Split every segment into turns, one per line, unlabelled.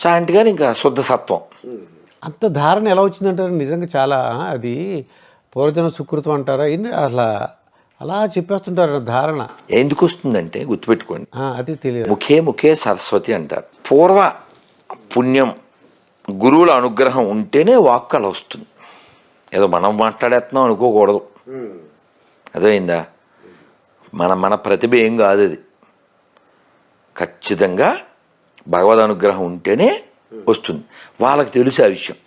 చాగంటి గారు ఇంకా శుద్ధ సత్వం.
అంత ధారణ ఎలా వచ్చిందంటారు? నిజంగా చాలా అది పూర్వజన సుకృతం అంటారా? ఏంటి అసలు అలా చెప్పేస్తుంటారు ధారణ.
ఎందుకు వస్తుందంటే గుర్తుపెట్టుకోండి,
అది తెలియదు.
ముఖే ముఖే సరస్వతి అంటారు. పూర్వ పుణ్యం, గురువుల అనుగ్రహం ఉంటేనే వాక్కు అలా వస్తుంది. ఏదో మనం మాట్లాడేస్తున్నాం అనుకోకూడదు. అర్థమైందా? మన ప్రతిభ ఏం కాదు అది. ఖచ్చితంగా భగవద్ అనుగ్రహం ఉంటేనే వస్తుంది. వాళ్ళకి తెలుసు ఆ విషయం.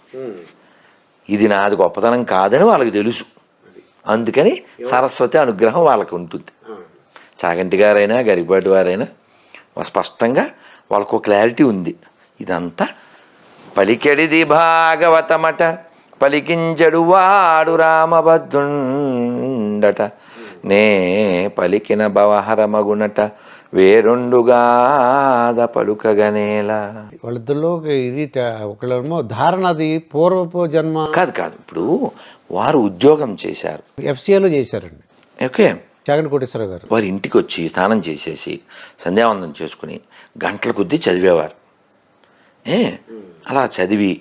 ఇది నాది గొప్పతనం కాదని వాళ్ళకి తెలుసు. అందుకని సరస్వతి అనుగ్రహం వాళ్ళకి ఉంటుంది. చాగంటి గారైనా గరికపాటి వారైనా స్పష్టంగా వాళ్ళకు క్లారిటీ ఉంది. ఇదంతా పలికెడిది భాగవతమట, పలికించడు వాడు రామభద్రుండట, నే పలికిన భవహరమగునట, వేరొండుగాద పలుకగనేలా.
వాళ్ళిద్దరిలో ఇది ఒకళ్ళేమో ధారణ, అది పూర్వపు జన్మ
కాదు. ఇప్పుడు వారు ఉద్యోగం చేశారు,
ఎఫ్సిఏలో చేశారండి.
ఓకే.
చాగంటి కోటేశ్వరరావు గారు
వారి ఇంటికి వచ్చి స్నానం చేసేసి సంధ్యావందనం చేసుకుని గంటల కొద్దీ చదివేవారు. అలా చదివి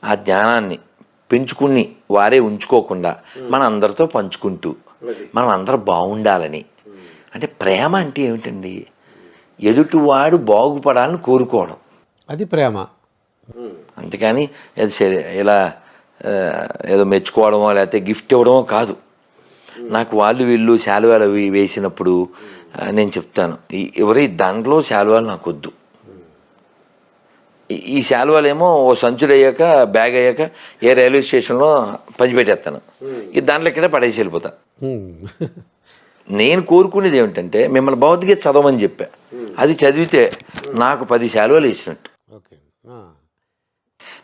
ఆ జ్ఞానాన్ని పెంచుకుని వారే ఉంచుకోకుండా మన అందరితో పంచుకుంటూ మనం అందరం బాగుండాలని. అంటే ప్రేమ అంటే ఏమిటండి? ఎదుటివాడు బాగుపడాలని కోరుకోవడం,
అది ప్రేమ.
అంతేకాని ఇలా ఏదో మెచ్చుకోవడమో లేకపోతే గిఫ్ట్ ఇవ్వడమో కాదు. నాకు వాళ్ళు వీళ్ళు శాలువాలు అవి వేసినప్పుడు నేను చెప్తాను, ఎవరి దాంట్లో శాలువాలు నాకు వద్దు. ఈ శాలువాలు ఏమో ఓ సంచులు అయ్యాక బ్యాగ్ అయ్యాక ఏ రైల్వే స్టేషన్లో పంచిపెట్టేస్తాను, ఈ దాంట్లో ఇక్కడే పడేసి వెళ్ళిపోతా. నేను కోరుకునేది ఏమిటంటే మిమ్మల్ని భగవద్గీత చదవమని చెప్పా. అది చదివితే నాకు 10 శాలువాలు వేసినట్టు.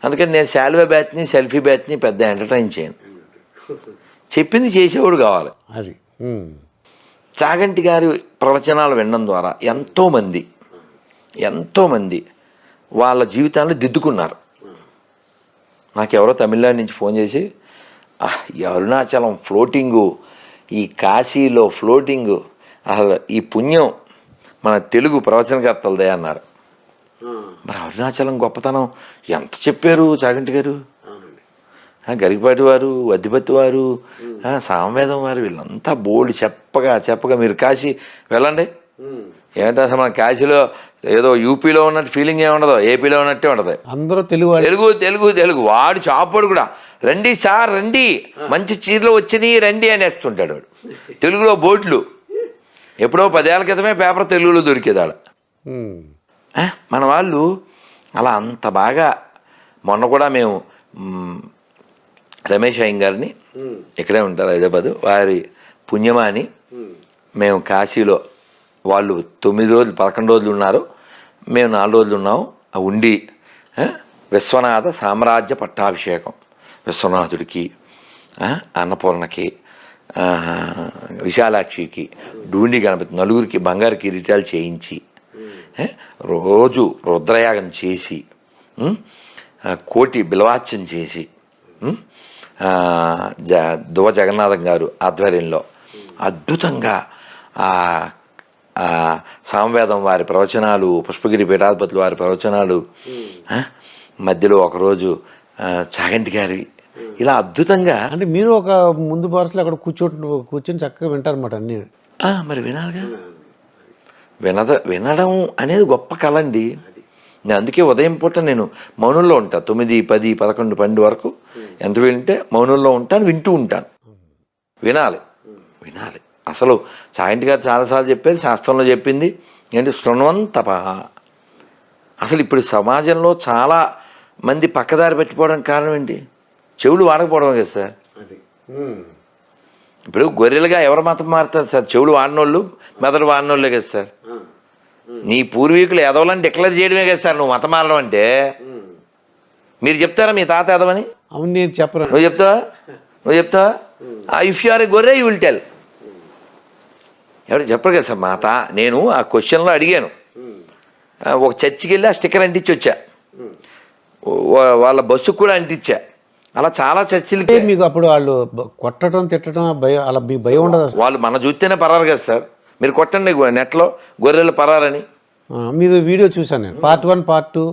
అందుకని నేను శాలువా బ్యాచ్ని సెల్ఫీ బ్యాచ్ని పెద్ద ఎంటర్టైన్ చేయను. చెప్పింది చేసేవాడు కావాలి.
అది
చాగంటి గారి ప్రవచనాలు వినడం ద్వారా ఎంతోమంది వాళ్ళ జీవితాన్ని దిద్దుకున్నారు. నాకెవరో తమిళనాడు నుంచి ఫోన్ చేసి, ఈ అరుణాచలం ఫ్లోటింగు, ఈ కాశీలో ఫ్లోటింగు, అసలు ఈ పుణ్యం మన తెలుగు ప్రవచనకర్తలదే అన్నారు. మరి అరుణాచలం గొప్పతనం ఎంత చెప్పారు చాగంటి గారు, గరికపాటి వారు, వద్దిపత్తి వారు, సామవేదం వారు, వీళ్ళంతా బోల్డ్ చెప్పగా మీరు కాశీ వెళ్ళండి. ఏంటంటే అసలు మన కాశీలో ఏదో యూపీలో ఉన్నట్టు ఫీలింగ్ ఏముండదు, ఏపీలో ఉన్నట్టే ఉండదు.
అందరూ తెలుగు
తెలుగు. వాడు చాపడు కూడా, రండి సార్ రండి, మంచి చీరలు వచ్చినాయి రండి అనేస్తుంటాడు వాడు. తెలుగులో బోట్లు ఎప్పుడో 10 ఏళ్ల క్రితమే పేపర్ తెలుగులో దొరికేదాడ. మన వాళ్ళు అలా అంత బాగా. మొన్న కూడా మేము రమేష్ అయ్యంగారిని, ఇక్కడే ఉంటారు హైదరాబాదు, వారి పుణ్యమాని మేము కాశీలో, వాళ్ళు 9 రోజులు 11 రోజులు ఉన్నారు, మేము 4 రోజులు ఉన్నాము. ఉండి విశ్వనాథ సామ్రాజ్య పట్టాభిషేకం, విశ్వనాథుడికి, అన్నపూర్ణకి, విశాలాక్షికి, డూండి గణపతి నలుగురికి బంగారు కిరీటాలు చేయించి, రోజు రుద్రయాగం చేసి, కోటి బిలవాచ్యం చేసి, దువ జగన్నాథం గారు ఆధ్వర్యంలో అద్భుతంగా సామవేదం వారి ప్రవచనాలు, పుష్పగిరి పీఠాధిపతులు వారి ప్రవచనాలు, మధ్యలో ఒకరోజు చాగంటి గారి, ఇలా అద్భుతంగా.
అంటే మీరు ఒక ముందు వరుసలో అక్కడ కూర్చొని చక్కగా వింటారన్నమాట అన్నీ.
మరి వినాలిగా. వినడం అనేది గొప్ప కళ అండి. నేను అందుకే ఉదయం పూట నేను మౌనంలో ఉంటాను. 9, 10, 11, 12 వరకు ఎంత వింటే మౌనంలో ఉంటాను, వింటూ ఉంటాను. వినాలి. అసలు చాగంటి గారు చాలాసార్లు చెప్పేది, శాస్త్రంలో చెప్పింది ఏంటి, శృణ్వంతప. అసలు ఇప్పుడు సమాజంలో చాలా మంది పక్కదారి పెట్టిపోవడానికి కారణం ఏంటి? చెవులు వాడకపోవడం కదా సార్. ఇప్పుడు గొర్రెలుగా ఎవరు మతం మారుతారు సార్? చెవులు వాడినోళ్ళు, మెదడు వాడినోళ్ళే కదా సార్. నీ పూర్వీకులు ఎదవలని డిక్లేర్ చేయడమే కదా సార్ నువ్వు మతం మారడం అంటే. మీరు చెప్తారా మీ తాత ఎదవని?
అవును, నేను చెప్పను.
నువ్వు చెప్తావా? ఇఫ్ యు ఆర్ ఎ గొర్రె యూ విల్ టెల్. ఎవరు చెప్పరు కదా సార్. నేను ఆ క్వశ్చన్లో అడిగాను. ఒక చర్చికి వెళ్ళి ఆ స్టిక్కర్ అంటించి వచ్చా, వాళ్ళ బస్సుకు కూడా అంటించా. అలా చాలా చర్చిలకి.
మీకు అప్పుడు వాళ్ళు కొట్టడం తిట్టడం భయం, అలా మీ భయం ఉండదు?
వాళ్ళు మన చూస్తేనే పరారు కదా సార్. మీరు కొట్టండి నెట్లో గొర్రెలు పరారని.
మీరు వీడియో చూసాను నేను, పార్ట్ 1 పార్ట్ 2.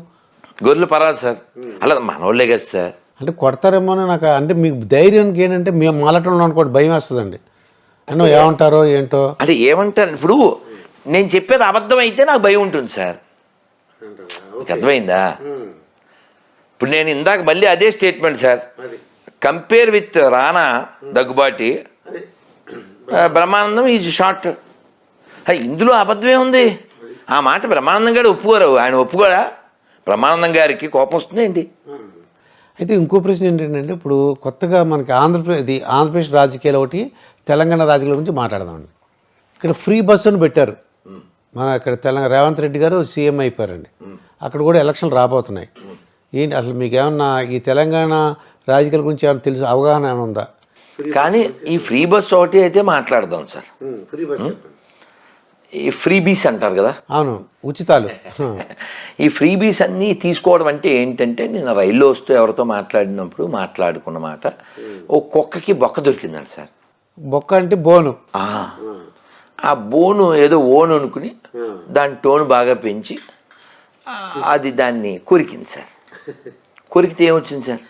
గొర్రెలు పరాదు సార్, అలా మనోళ్ళే కదా సార్.
అంటే కొడతారేమో అని నాకు, అంటే మీకు ధైర్యానికి ఏంటంటే మేము మాలటంలో అనుకోండి భయం వేస్తుందండి. అంటే ఏమంటారో ఏంటో.
అంటే ఏమంటారు, ఇప్పుడు నేను చెప్పేది అబద్ధం అయితే నాకు భయం ఉంటుంది సార్, మీకు అర్థమైందా? ఇప్పుడు నేను ఇందాక మళ్ళీ అదే statement sir, compare with Rana Daggubati, Brahmanandam is short. ఇందులో అబద్ధమే ఉంది. ఆ మాట బ్రహ్మానందం గారు ఒప్పుకోరు, ఆయన ఒప్పుకోరా? బ్రహ్మానందం గారికి కోపం వస్తుంది ఏంటి?
అయితే ఇంకో ప్రశ్న ఏంటంటే, ఇప్పుడు కొత్తగా మనకి ఆంధ్రప్రదేశ్ రాజకీయాలు ఒకటి, తెలంగాణ రాజకీయాల గురించి మాట్లాడదామండి. ఇక్కడ ఫ్రీ బస్సు అని పెట్టారు. మన ఇక్కడ తెలంగాణ రేవంత్ రెడ్డి గారు సీఎం అయిపోయారండి. అక్కడ కూడా ఎలక్షన్లు రాబోతున్నాయి. ఏంటి అసలు మీకు ఏమన్నా ఈ తెలంగాణ రాజకీయాల గురించి ఏమైనా తెలుసు, అవగాహన ఏమైనా ఉందా?
కానీ ఈ ఫ్రీ బస్ ఒకటి అయితే మాట్లాడదాం సార్. ఈ ఫ్రీబీస్ అంటారు కదా,
అవును, ఉచితాలు.
ఈ ఫ్రీబీస్ అన్నీ తీసుకోవడం అంటే ఏంటంటే, నేను రైల్లో వస్తూ ఎవరితో మాట్లాడినప్పుడు మాట్లాడుకున్న మాట, ఓ కుక్కకి బొక్క దొరికిందండి సార్.
బొక్క అంటే బోను.
ఆ బోను ఏదో ఓను అనుకుని దాని టోన్ బాగా పెంచి అది దాన్ని కొరికింది సార్. కొరికితే ఏమొచ్చింది సార్?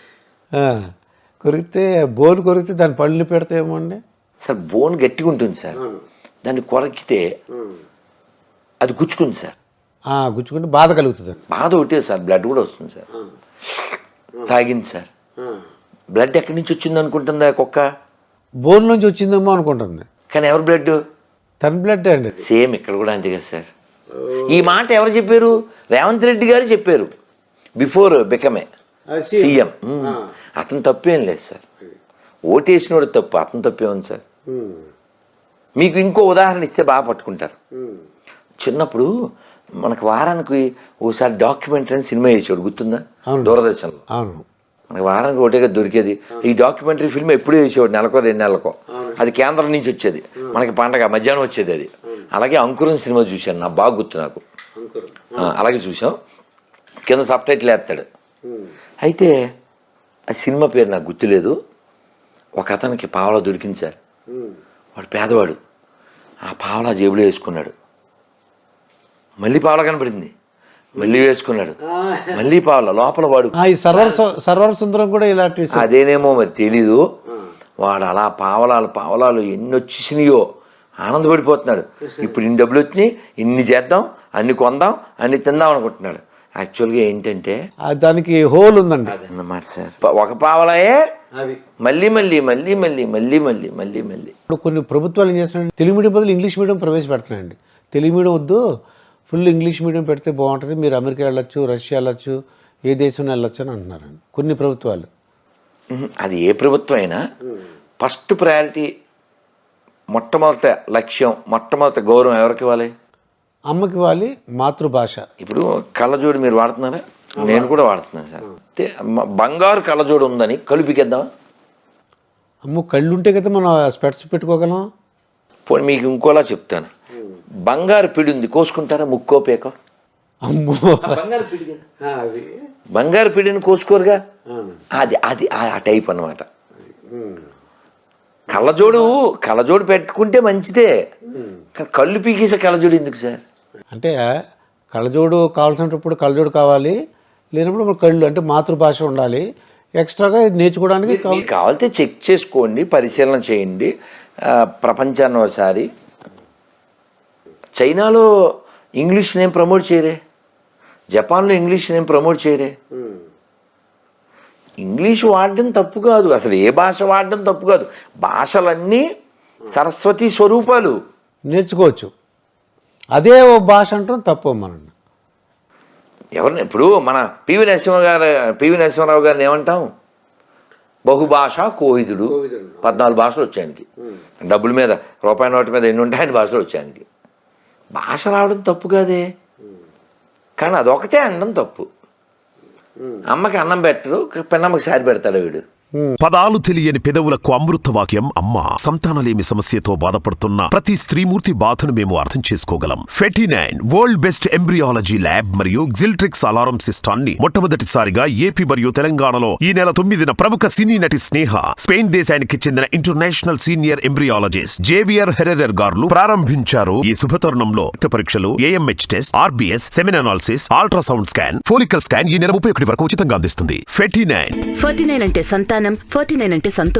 కొరికితే బోను కొరికితే దాని పళ్ళు పెడతాయేమో అండి
సార్. బోన్ గట్టిగా ఉంటుంది సార్, దాన్ని కొరికితే అది గుచ్చుకుంది సార్.
గుచ్చుకుంటే బాధ కలుగుతుంది.
బాధ ఒకటే సార్, బ్లడ్ కూడా వస్తుంది సార్. తాగింది సార్. బ్లడ్ ఎక్కడి నుంచి వచ్చింది అనుకుంటుందా కుక్క?
బోన్ నుంచి వచ్చిందేమో అనుకుంటుంది.
కానీ ఎవరి బ్లడ్?
తన బ్లడ్ అండి.
సేమ్ ఇక్కడ కూడా అంతే కదా సార్. ఈ మాట ఎవరు చెప్పారు? రేవంత్ రెడ్డి గారు చెప్పారు, బిఫోర్ బికమే సీఎం. అతను తప్పేం లేదు సార్, ఓటేసినోడు తప్పు, అతను తప్పే ఉంది సార్. మీకు ఇంకో ఉదాహరణ ఇస్తే బాగా పట్టుకుంటారు. చిన్నప్పుడు మనకు వారానికి ఓసారి డాక్యుమెంటరీ అని సినిమా వేసేవాడు, గుర్తుందా? దూరదర్శన్లో.
అవును,
మనకి వారానికి ఒకటేగా దొరికేది. ఈ డాక్యుమెంటరీ ఫిల్మ్ ఎప్పుడూ వేసేవాడు, నెలకో 2 నెలలకో. అది కేంద్రం నుంచి వచ్చేది, మనకి పండగ మధ్యాహ్నం వచ్చేది అది. అలాగే అంకురం సినిమా చూశాను, నాకు బాగా గుర్తు. నాకు అలాగే చూసాం, కింద సబ్ టైటిల్ వేస్తాడు. అయితే ఆ సినిమా పేరు నాకు గుర్తులేదు. ఒక అతనికి పావలా దొరికింది సార్. వాడు పేదవాడు, ఆ పావలా జేబులో వేసుకున్నాడు. మళ్ళీ పావలా కనపడింది, మళ్ళీ వేసుకున్నాడు, మళ్ళీ పావలా లోపల. వాడు
ఈ సర్వర్ సుందరం కూడా ఇలాంటి
అదేనేమో మరి తెలీదు. వాడు అలా పావలాలు ఎన్ని వచ్చేసినాయో ఆనందపడిపోతున్నాడు. ఇప్పుడు ఇన్ని డబ్బులు వచ్చినాయి, ఇన్ని చేద్దాం, అన్ని కొందాం, అన్ని తిందాం అనుకుంటున్నాడు. యాక్చువల్గా ఏంటంటే
దానికి హోల్ ఉందండి
అన్నమాట సార్. ఒక పావలాయే మళ్ళీ మళ్ళీ మళ్ళీ మళ్ళీ మళ్ళీ మళ్ళీ మళ్ళీ మళ్ళీ.
ఇప్పుడు కొన్ని ప్రభుత్వాలు ఏం చేస్తున్నాయండి, తెలుగు మీడియం బదులు ఇంగ్లీష్ మీడియం ప్రవేశపెడుతున్నాయండి. తెలుగు మీడియం వద్దు, ఫుల్ ఇంగ్లీష్ మీడియం పెడితే బాగుంటుంది, మీరు అమెరికా వెళ్ళొచ్చు, రష్యా వెళ్ళొచ్చు, ఏ దేశం వెళ్ళొచ్చు అని అంటున్నారండి కొన్ని ప్రభుత్వాలు.
అది ఏ ప్రభుత్వం అయినా ఫస్ట్ ప్రయారిటీ, మొట్టమొదట లక్ష్యం, మొట్టమొదటి గౌరవం ఎవరికి ఇవ్వాలి?
అమ్మకి ఇవ్వాలి, మాతృభాష.
ఇప్పుడు కళ్ళజోడు మీరు వాడుతున్నారా? నేను కూడా వాడుతున్నాను సార్. అంటే బంగారు కళ్ళజోడు ఉందని కళ్ళు పీకేద్దామా?
అమ్మ కళ్ళు ఉంటే కదా మనం స్పెట్స్ పెట్టుకోగలం.
పోనీ మీకు ఇంకోలా చెప్తాను, బంగారు పిడి ఉంది, కోసుకుంటారా? ముక్కో పేకో?
అమ్మో,
బంగారు పిడిని కోసుకోరుగా. అది అది ఆ టైప్ అన్నమాట. కళ్ళజోడు పెట్టుకుంటే మంచిదే, కానీ కళ్ళు పీకేసే కళ్ళజోడు ఎందుకు సార్?
అంటే కళ్ళజోడు కావాల్సినప్పుడు కళ్ళజోడు కావాలి, లేనప్పుడు మన కళ్ళు అంటే మాతృభాష ఉండాలి. ఎక్స్ట్రాగా నేర్చుకోవడానికి
కావాలితే చెక్ చేసుకోండి, పరిశీలన చేయండి ప్రపంచాన్ని ఒకసారి. చైనాలో ఇంగ్లీష్ నేమ్ ప్రమోట్ చేయరే, జపాన్లో ఇంగ్లీష్ నేమ్ ప్రమోట్ చేయరే. ఇంగ్లీష్ వాడడం తప్పు కాదు, అసలు ఏ భాష వాడడం తప్పు కాదు. భాషలన్నీ సరస్వతి స్వరూపాలు,
నేర్చుకోవచ్చు. అదే ఓ భాష అంటాం తప్పు. మనం
ఎవరిని ఇప్పుడు మన పివి నరసింహారావు గారిని ఏమంటాం? బహుభాషా కోవిదుడు. 14 భాషలు వచ్చాయనికి, డబ్బుల మీద, రూపాయి నోటు మీద ఎన్ని ఉంటాయని భాషలు వచ్చాయనికి. భాష రావడం తప్పు కాదే, కానీ అదొకటే అనడం తప్పు. అమ్మకి అన్నం పెట్టరు, పిన్నమ్మకి సారి పెడతాడు వీడు.
పదాలు తెలియని పెదవులకు అమృత వాక్యం అమ్మా. సంతానలేమి సమస్యతో బాధపడుతున్న ప్రతి స్త్రీమూర్తి బాధను మేము అర్థం చేసుకోగలం. 49 వరల్డ్ బెస్ట్ ఎంబ్రియాలజీ ల్యాబ్ మరియు జిల్ట్రిక్స్ అలారం సిస్టాన్ని మొట్టమొదటిసారిగా ఏపీ మరియు తెలంగాణలో ఈ నెల 9న ప్రముఖ సినీ నటి స్నేహ, స్పెయిన్ దేశానికి చెందిన international senior embryologist Javier Herrera గారు ప్రారంభించారు. ఈ శుభతరుణంలో రక్త పరీక్షలు, AMH test, RBS, సెమిన్ analysis, ultrasound scan, follicle scan ఈ నెల 31 వరకు ఉచితంగా అందిస్తుంది. 49
49 అంటే సంతానం, 49 అంటే సంతోషం.